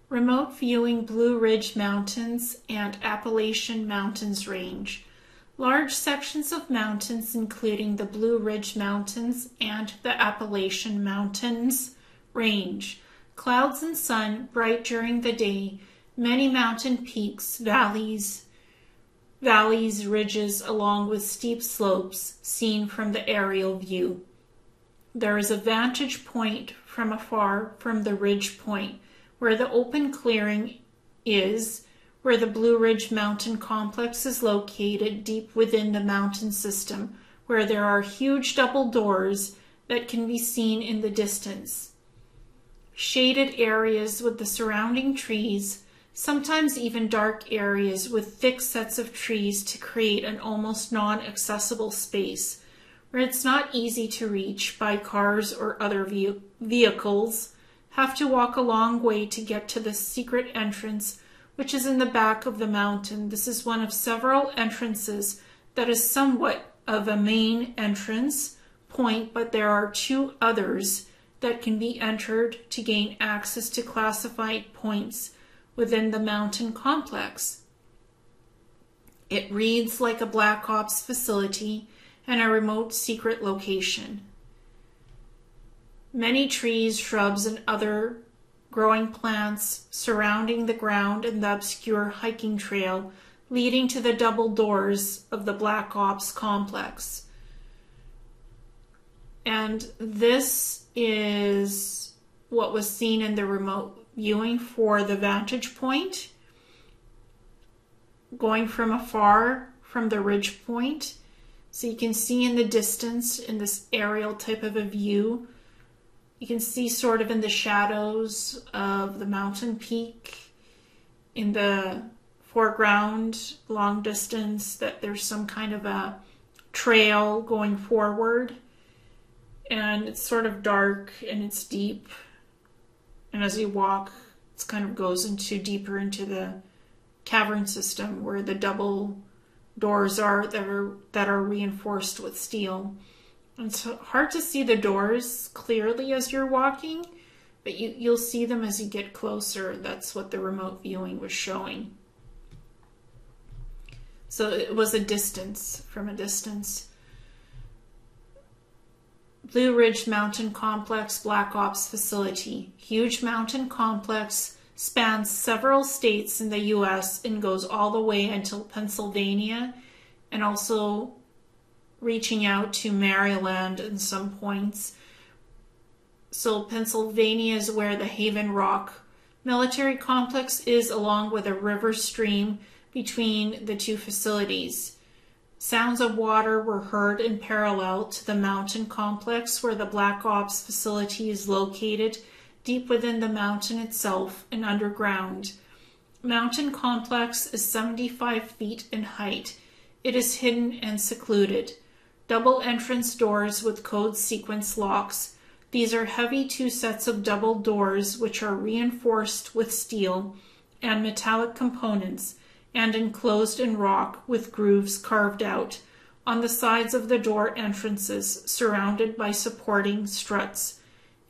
Remote viewing Blue Ridge Mountains and Appalachian Mountains range. Large sections of mountains, including the Blue Ridge Mountains and the Appalachian Mountains range. Clouds and sun, bright during the day. Many mountain peaks, valleys, ridges, along with steep slopes seen from the aerial view. There is a vantage point from afar from the ridge point, where the open clearing is, where the Blue Ridge Mountain Complex is located deep within the mountain system, where there are huge double doors that can be seen in the distance. Shaded areas with the surrounding trees, sometimes even dark areas with thick sets of trees to create an almost non-accessible space, where it's not easy to reach by cars or other vehicles. Have to walk a long way to get to the secret entrance, which is in the back of the mountain. This is one of several entrances that is somewhat of a main entrance point, but there are two others that can be entered to gain access to classified points within the mountain complex. It reads like a Black Ops facility and a remote secret location. Many trees, shrubs, and other growing plants surrounding the ground and the obscure hiking trail leading to the double doors of the Black Ops complex. And this is what was seen in the remote viewing for the vantage point, going from afar from the ridge point. So you can see in the distance in this aerial type of a view, you can see sort of in the shadows of the mountain peak in the foreground, long distance, that there's some kind of a trail going forward. And it's sort of dark and it's deep. And as you walk, it kind of goes into deeper into the cavern system where the double doors are that are reinforced with steel. And it's hard to see the doors clearly as you're walking, but you'll see them as you get closer. That's what the remote viewing was showing. So it was from a distance. Blue Ridge Mountain Complex Black Ops facility. Huge mountain complex, spans several states in the U.S. and goes all the way until Pennsylvania, and also reaching out to Maryland in some points. So Pennsylvania is where the Haven Rock military complex is, along with a river stream between the two facilities. Sounds of water were heard in parallel to the mountain complex where the Black Ops facility is located, deep within the mountain itself and underground. Mountain complex is 75 feet in height. It is hidden and secluded. Double entrance doors with code sequence locks. These are heavy two sets of double doors which are reinforced with steel and metallic components and enclosed in rock with grooves carved out on the sides of the door entrances, surrounded by supporting struts,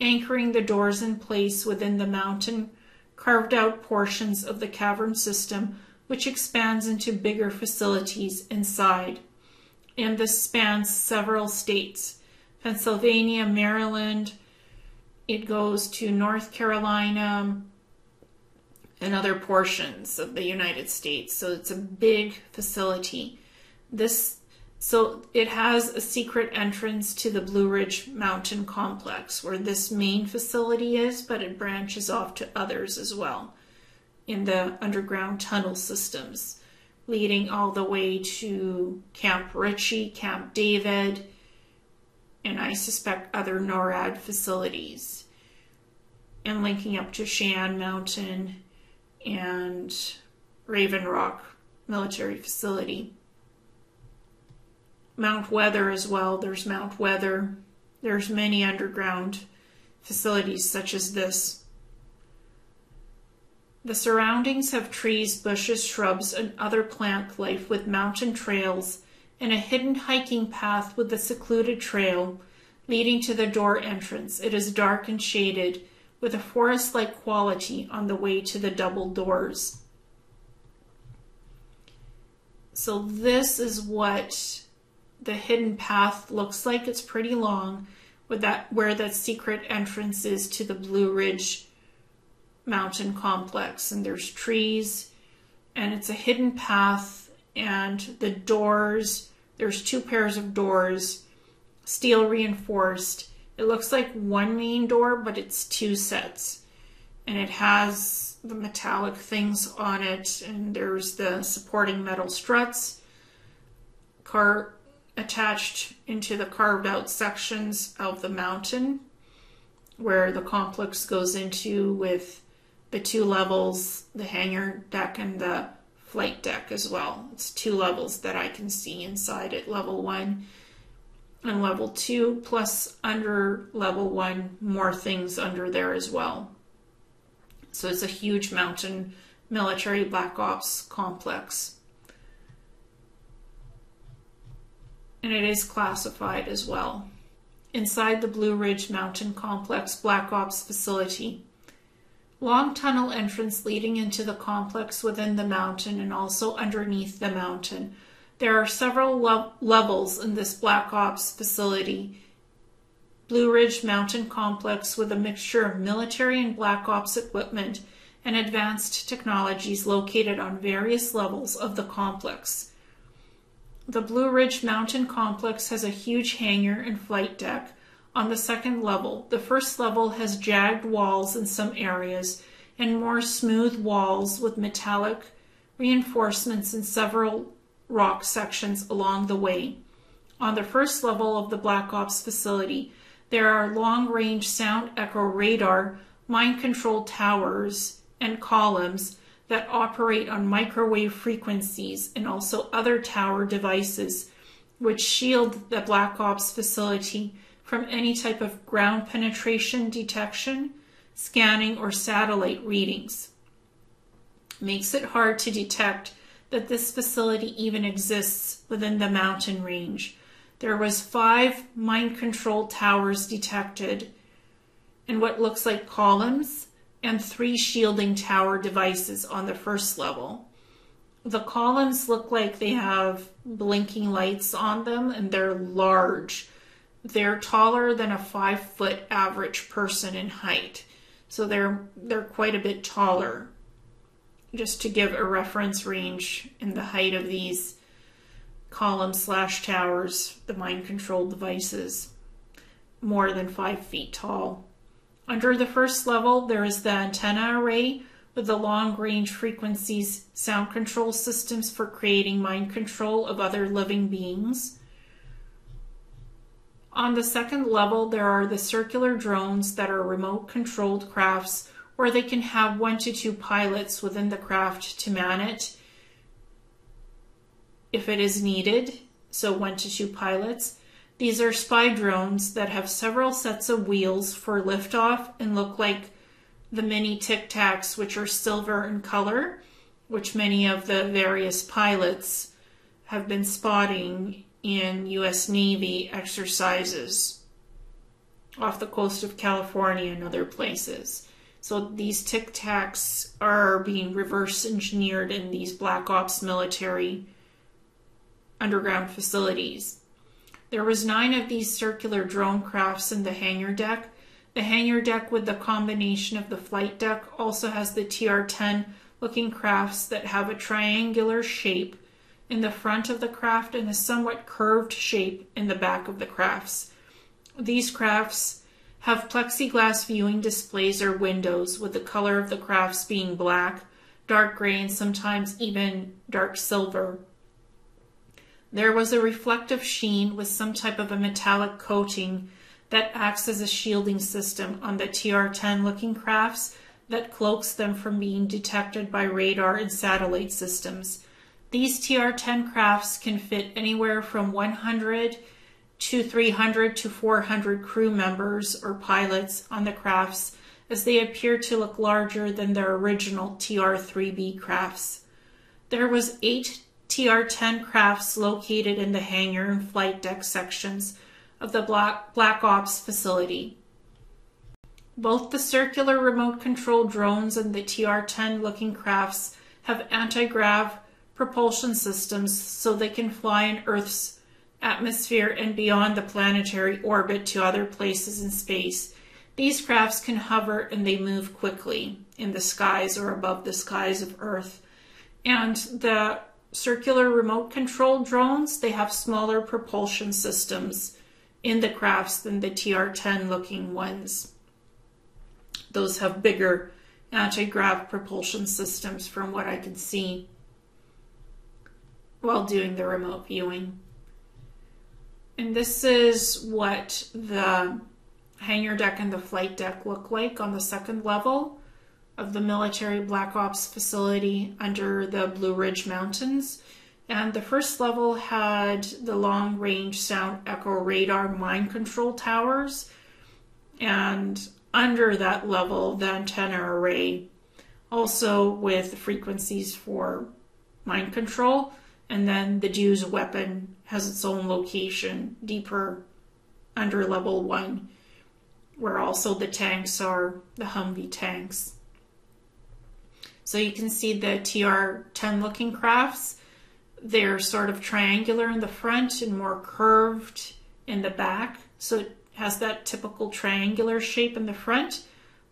anchoring the doors in place within the mountain carved out portions of the cavern system, which expands into bigger facilities inside. And this spans several states: Pennsylvania, Maryland, it goes to North Carolina, and other portions of the United States. So it's a big facility. So it has a secret entrance to the Blue Ridge Mountain Complex where this main facility is, but it branches off to others as well in the underground tunnel systems, leading all the way to Camp Ritchie, Camp David, and I suspect other NORAD facilities, and linking up to Cheyenne Mountain and Raven Rock military facility. Mount Weather as well. There's Mount Weather. There's many underground facilities such as this. The surroundings have trees, bushes, shrubs, and other plant life with mountain trails and a hidden hiking path with a secluded trail leading to the door entrance. It is dark and shaded with a forest-like quality on the way to the double doors. So this is what the hidden path looks like. It's pretty long, with where that secret entrance is to the Blue Ridge Mountain Complex. And there's trees, and it's a hidden path, and the doors, there's 2 pairs of doors, steel reinforced. It looks like one main door, but it's 2 sets. And it has the metallic things on it, and there's the supporting metal struts attached into the carved out sections of the mountain where the complex goes into, with the 2 levels, the hangar deck and the flight deck as well. It's 2 levels that I can see inside at level 1 and level 2, plus under level 1 more things under there as well. So it's a huge mountain military black ops complex. And it is classified as well. Inside the Blue Ridge Mountain Complex Black Ops facility. Long tunnel entrance leading into the complex within the mountain and also underneath the mountain. There are several levels in this Black Ops facility. Blue Ridge Mountain Complex with a mixture of military and Black Ops equipment and advanced technologies located on various levels of the complex. The Blue Ridge Mountain Complex has a huge hangar and flight deck on the 2nd level. The 1st level has jagged walls in some areas and more smooth walls with metallic reinforcements in several rock sections along the way. On the 1st level of the Black Ops facility, there are long-range sound echo radar, mind-controlled towers, and columns that operate on microwave frequencies, and also other tower devices which shield the Black Ops facility from any type of ground penetration detection, scanning, or satellite readings. Makes it hard to detect that this facility even exists within the mountain range. There was 5 mind-controlled towers detected in what looks like columns, and 3 shielding tower devices on the 1st level. The columns look like they have blinking lights on them, and they're large. They're taller than a 5-foot average person in height. So they're quite a bit taller. Just to give a reference range in the height of these columns/towers, the mind-controlled devices, more than 5 feet tall. Under the 1st level, there is the antenna array with the long-range frequencies, sound control systems for creating mind control of other living beings. On the 2nd level, there are the circular drones that are remote-controlled crafts where they can have 1 to 2 pilots within the craft to man it if it is needed, so 1 to 2 pilots. These are spy drones that have several sets of wheels for liftoff and look like the mini Tic Tacs, which are silver in color, which many of the various pilots have been spotting in U.S. Navy exercises off the coast of California and other places. So these Tic Tacs are being reverse engineered in these Black Ops military underground facilities. There was 9 of these circular drone crafts in the hangar deck. The hangar deck with the combination of the flight deck also has the TR-10 looking crafts that have a triangular shape in the front of the craft and a somewhat curved shape in the back of the crafts. These crafts have plexiglass viewing displays or windows with the color of the crafts being black, dark gray, and sometimes even dark silver. There was a reflective sheen with some type of a metallic coating that acts as a shielding system on the TR-10 looking crafts that cloaks them from being detected by radar and satellite systems. These TR-10 crafts can fit anywhere from 100 to 300 to 400 crew members or pilots on the crafts, as they appear to look larger than their original TR-3B crafts. There was 8 TR-10 crafts located in the hangar and flight deck sections of the Black Ops facility. Both the circular remote control drones and the TR-10 looking crafts have anti-grav propulsion systems so they can fly in Earth's atmosphere and beyond the planetary orbit to other places in space. These crafts can hover and they move quickly in the skies or above the skies of Earth. And the circular remote control drones, they have smaller propulsion systems in the crafts than the TR-10 looking ones. Those have bigger anti-grav propulsion systems from what I can see while doing the remote viewing. And this is what the hangar deck and the flight deck look like on the second level of the military Black Ops facility under the Blue Ridge Mountains. And the first level had the long-range sound echo radar mine control towers, and under that level the antenna array, also with frequencies for mine control. And then the Dew's weapon has its own location deeper under level 1, where also the tanks are the Humvee tanks. So you can see the TR-10 looking crafts. They're sort of triangular in the front and more curved in the back. So it has that typical triangular shape in the front,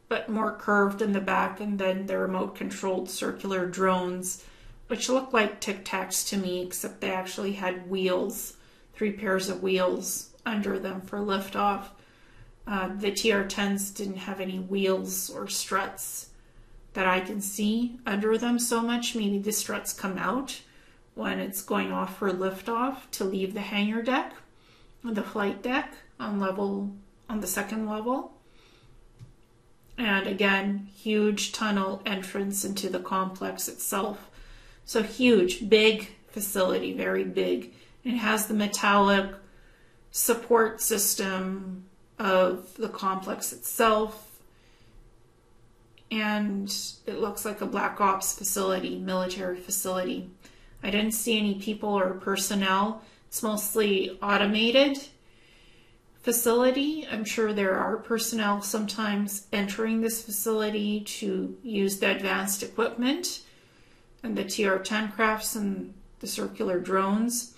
but more curved in the back. And then the remote controlled circular drones, which look like Tic Tacs to me, except they actually had wheels, 3 pairs of wheels under them for liftoff. The TR-10s didn't have any wheels or struts that I can see under them so much. Maybe the struts come out when it's going off for liftoff to leave the hangar deck, the flight deck on the second level. And again, huge tunnel entrance into the complex itself. So huge, big facility, very big. It has the metallic support system of the complex itself. And it looks like a Black Ops facility, military facility. I didn't see any people or personnel. It's mostly automated facility. I'm sure there are personnel sometimes entering this facility to use the advanced equipment and the TR-10 crafts and the circular drones,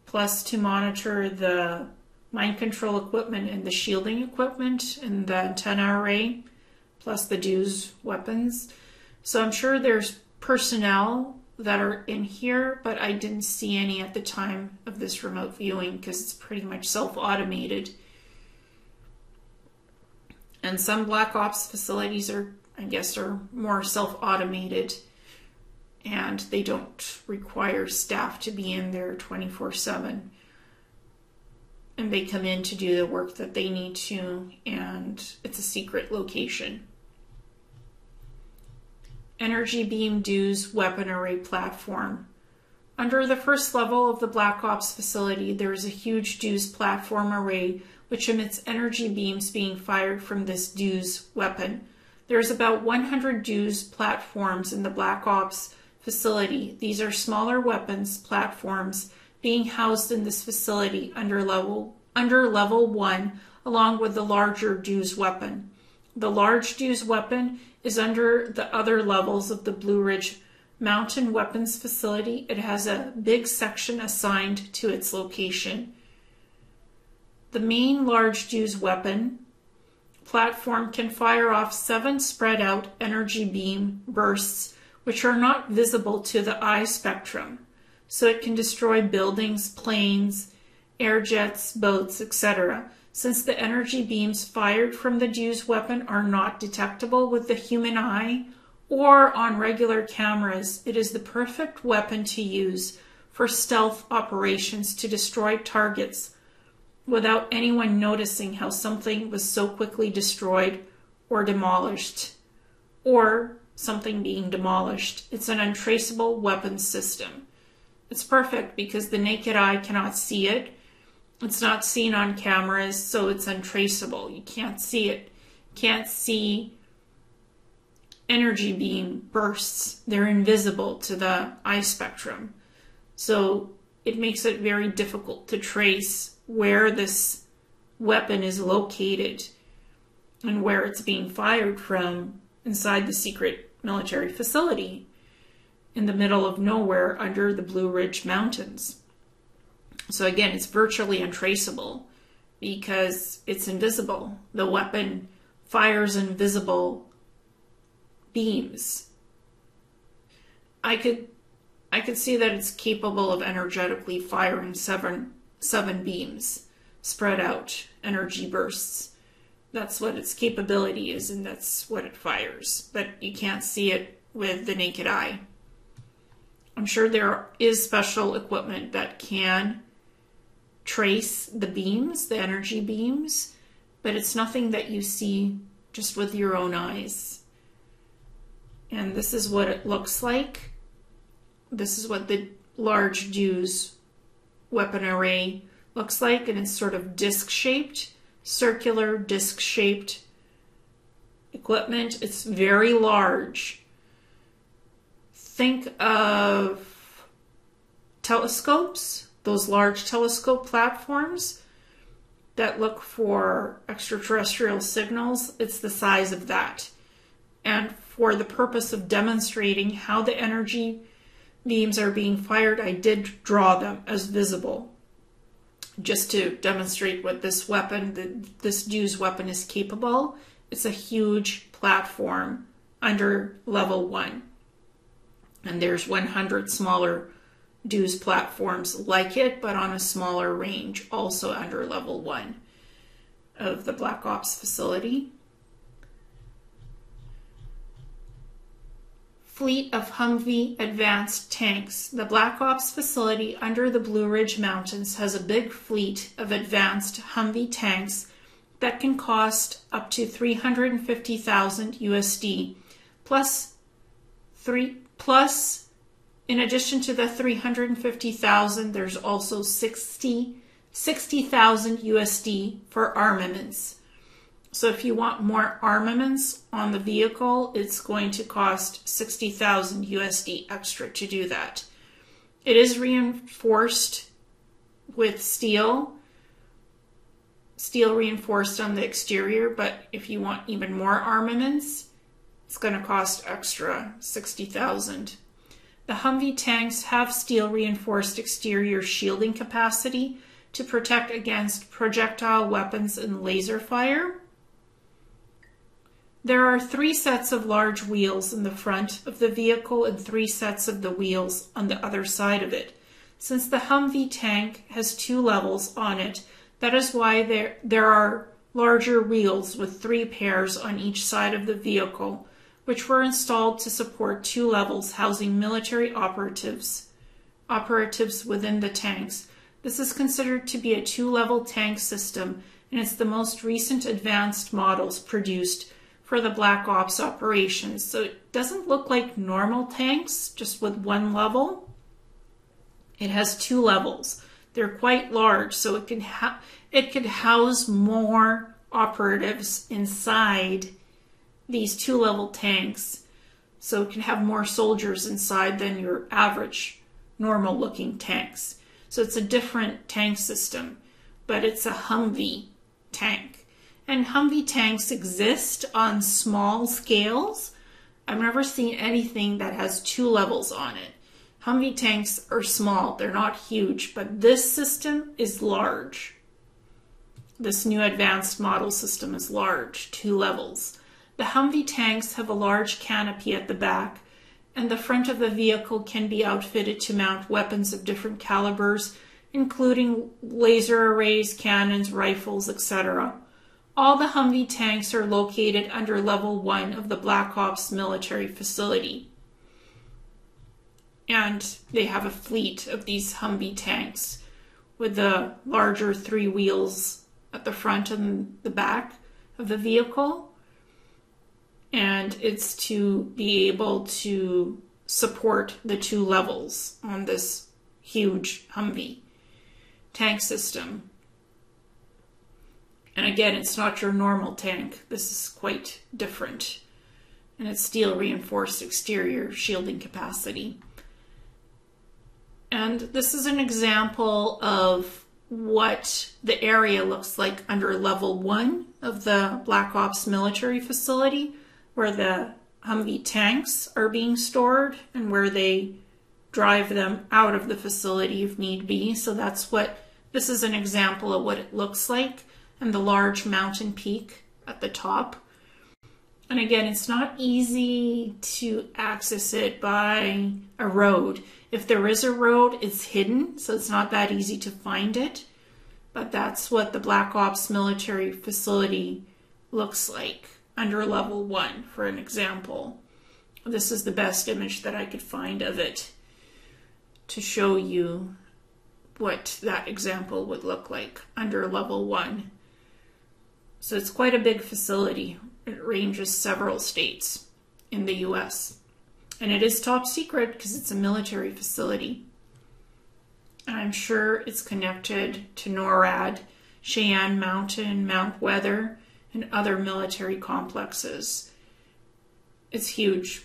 plus to monitor the mind control equipment and the shielding equipment and the antenna array, plus the Dew's weapons. So I'm sure there's personnel that are in here, but I didn't see any at the time of this remote viewing because it's pretty much self-automated. And some Black Ops facilities are, I guess, are more self-automated, and they don't require staff to be in there 24/7. And they come in to do the work that they need to, and it's a secret location. Energy Beam Dew's weapon array platform. Under the first level of the Black Ops facility, there is a huge Dew's platform array which emits energy beams being fired from this Dew's weapon. There's about 100 Dew's platforms in the Black Ops facility. These are smaller weapons platforms being housed in this facility under level 1, along with the larger Dew's weapon. The large Dew's weapon is under the other levels of the Blue Ridge Mountain Weapons Facility. It has a big section assigned to its location. The main large Dew's weapon platform can fire off 7 spread out energy beam bursts, which are not visible to the eye spectrum. So it can destroy buildings, planes, air jets, boats, etc. Since the energy beams fired from the Dew's weapon are not detectable with the human eye or on regular cameras, it is the perfect weapon to use for stealth operations to destroy targets without anyone noticing how something was so quickly destroyed or demolished, or something being demolished. It's an untraceable weapons system. It's perfect because the naked eye cannot see it. It's not seen on cameras, so it's untraceable. You can't see it. Can't see energy beam bursts. They're invisible to the eye spectrum. So it makes it very difficult to trace where this weapon is located and where it's being fired from inside the secret military facility in the middle of nowhere under the Blue Ridge Mountains. So again, it's virtually untraceable because it's invisible. The weapon fires invisible beams. I could see that it's capable of energetically firing seven beams, spread out energy bursts. That's what its capability is, and that's what it fires. But you can't see it with the naked eye. I'm sure there is special equipment that can trace the beams, the energy beams, but it's nothing that you see just with your own eyes. And this is what it looks like. This is what the large DEW's weapon array looks like, and it's sort of disc-shaped, circular disc-shaped equipment. It's very large. Think of telescopes, those large telescope platforms that look for extraterrestrial signals. It's the size of that. And for the purpose of demonstrating how the energy beams are being fired, I did draw them as visible, just to demonstrate what this weapon, this DEW's weapon, is capable. It's a huge platform under level 1. And there's 100 smaller DEW's platforms like it, but on a smaller range, also under level 1 of the Black Ops facility. Fleet of Humvee advanced tanks. The Black Ops facility under the Blue Ridge Mountains has a big fleet of advanced Humvee tanks that can cost up to $350,000 USD, plus in addition to the $350,000, there's also $60,000 USD for armaments. So if you want more armaments on the vehicle, it's going to cost $60,000 USD extra to do that. It is reinforced with steel reinforced on the exterior, but if you want even more armaments, it's going to cost extra $60,000. The Humvee tanks have steel reinforced exterior shielding capacity to protect against projectile weapons and laser fire. There are 3 sets of large wheels in the front of the vehicle and 3 sets of the wheels on the other side of it. Since the Humvee tank has 2 levels on it, that is why there are larger wheels with 3 pairs on each side of the vehicle, which were installed to support 2 levels housing military operatives within the tanks. This is considered to be a 2-level tank system, and it's the most recent advanced models produced for the Black Ops operations. So it doesn't look like normal tanks, just with 1 level. It has 2 levels. They're quite large, so it could house more operatives inside these 2-level tanks. So it can have more soldiers inside than your average normal-looking tanks. So it's a different tank system, but it's a Humvee tank. And Humvee tanks exist on small scales. I've never seen anything that has 2 levels on it. Humvee tanks are small, they're not huge, but this system is large. This new advanced model system is large, 2 levels. The Humvee tanks have a large canopy at the back, and the front of the vehicle can be outfitted to mount weapons of different calibers, including laser arrays, cannons, rifles, etc. All the Humvee tanks are located under level 1 of the Black Ops military facility. And they have a fleet of these Humvee tanks with the larger 3 wheels at the front and the back of the vehicle. And it's to be able to support the 2 levels on this huge Humvee tank system. And again, it's not your normal tank. This is quite different. And it's steel reinforced exterior shielding capacity. And this is an example of what the area looks like under level 1 of the Black Ops military facility, where the Humvee tanks are being stored and where they drive them out of the facility if need be. So this is an example of what it looks like, and the large mountain peak at the top. And again, it's not easy to access it by a road. If there is a road, it's hidden, so it's not that easy to find it. But that's what the Black Ops military facility looks like under level 1, for an example. This is the best image that I could find of it to show you what that example would look like under level 1. So it's quite a big facility. It ranges several states in the US. And it is top secret because it's a military facility. And I'm sure it's connected to NORAD, Cheyenne Mountain, Mount Weather, and other military complexes. It's huge.